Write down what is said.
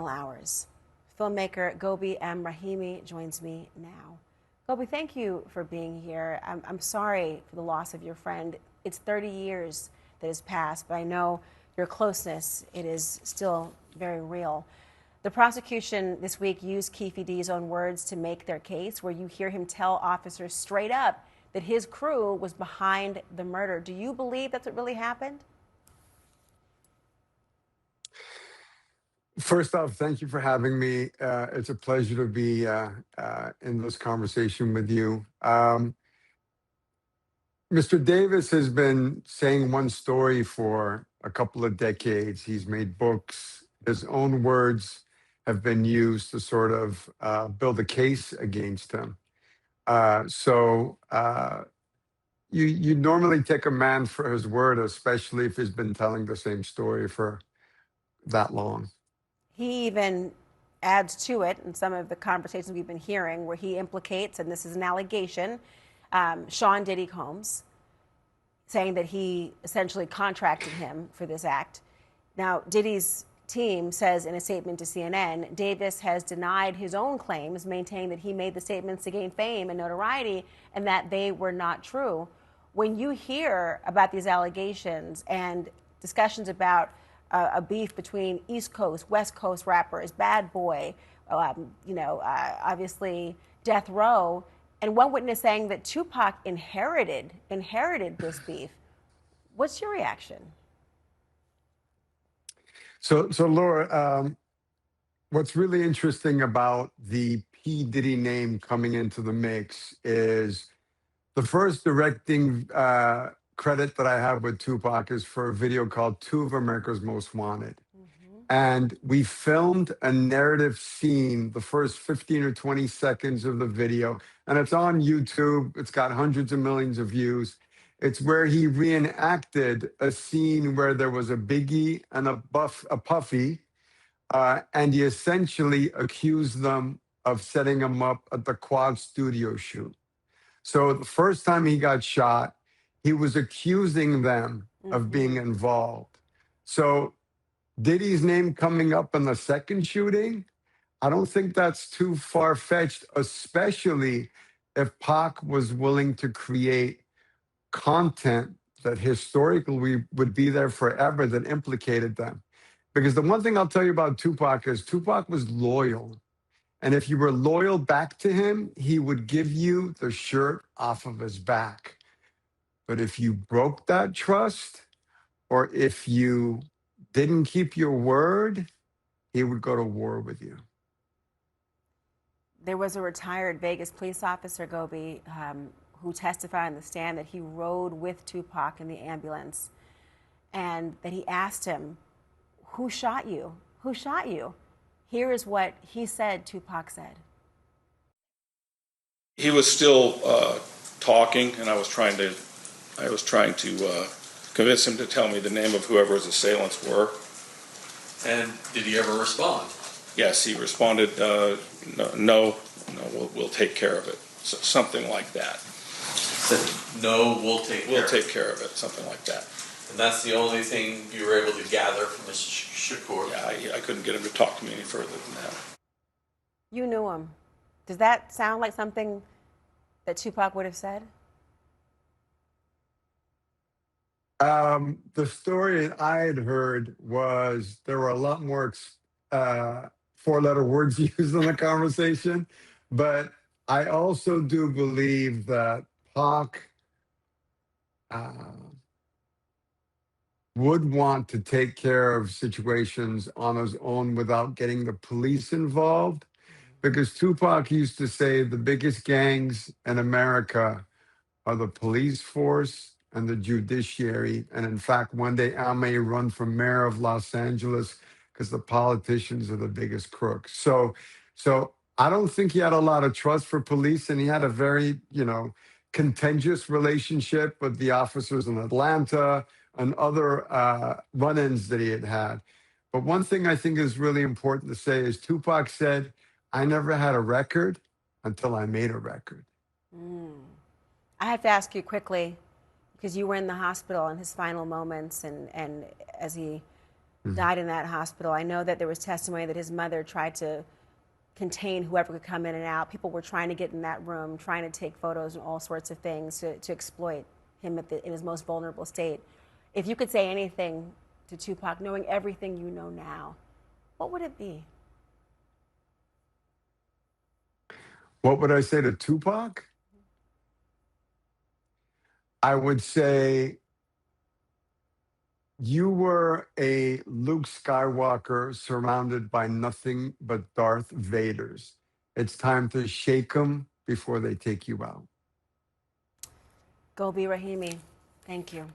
hours. Filmmaker Gobi M. Rahimi joins me now. Gobi, thank you for being here. I'm sorry for the loss of your friend. It's 30 years that has passed, but I know your closeness, it is still very real. The prosecution this week used Keffe D's own words to make their case, where you hear him tell officers straight up that his crew was behind the murder. Do you believe that's what really happened? First off, thank you for having me. It's a pleasure to be in this conversation with you. Mr. Davis has been saying one story for a couple of decades. He's made books. His own words have been used to sort of build a case against him. You normally take a man for his word, especially if he's been telling the same story for that long. He even adds to it in some of the conversations we've been hearing where he implicates, and this is an allegation, Sean Diddy Combs, saying that he essentially contracted him for this act. Now, Diddy's team says in a statement to CNN, Davis has denied his own claims, maintaining that he made the statements to gain fame and notoriety and that they were not true. When you hear about these allegations and discussions about a beef between East Coast, West Coast rappers, Bad Boy, obviously Death Row, and one witness saying that Tupac inherited this beef. What's your reaction? So Laura, what's really interesting about the P. Diddy name coming into the mix is the first directing credit that I have with Tupac is for a video called Two of America's Most Wanted. And we filmed a narrative scene, the first 15 or 20 seconds of the video, and it's on YouTube. It's got hundreds of millions of views. It's where he reenacted a scene where there was a Biggie and a Puffy, and he essentially accused them of setting him up at the Quad Studio shoot. So the first time he got shot, he was accusing them of being involved. So Diddy's name coming up in the second shooting, I don't think that's too far-fetched, especially if Pac was willing to create content that historically would be there forever that implicated them. Because the one thing I'll tell you about Tupac is Tupac was loyal. And if you were loyal back to him, he would give you the shirt off of his back. But if you broke that trust, or if you didn't keep your word, he would go to war with you. There was a retired Vegas police officer, Gobi, who testified on the stand that he rode with Tupac in the ambulance and that he asked him, "Who shot you? Who shot you?" Here is what he said Tupac said. He was still talking, and I was trying to convince him to tell me the name of whoever his assailants were. And did he ever respond? Yes, he responded, no, we'll take care of it. So, something like that. Said, no, we'll take care of it, something like that. And that's the only thing you were able to gather from Mr. Shakur? Yeah, I couldn't get him to talk to me any further than that. You knew him. Does that sound like something that Tupac would have said? The story I had heard was there were a lot more four-letter words used in the conversation, but I also do believe that Pac would want to take care of situations on his own without getting the police involved, because Tupac used to say the biggest gangs in America are the police force and the judiciary. And in fact, one day I may run for mayor of Los Angeles because the politicians are the biggest crooks. So I don't think he had a lot of trust for police, and he had a very, contentious relationship with the officers in Atlanta and other run-ins that he had had. But one thing I think is really important to say is Tupac said, "I never had a record until I made a record." I have to ask you quickly, because you were in the hospital in his final moments and as he died in that hospital. I know that there was testimony that his mother tried to contain whoever could come in and out. People were trying to get in that room, trying to take photos and all sorts of things to exploit him in his most vulnerable state. If you could say anything to Tupac, knowing everything you know now, what would it be? What would I say to Tupac? I would say you were a Luke Skywalker surrounded by nothing but Darth Vaders. It's time to shake them before they take you out. Gobi Rahimi, thank you.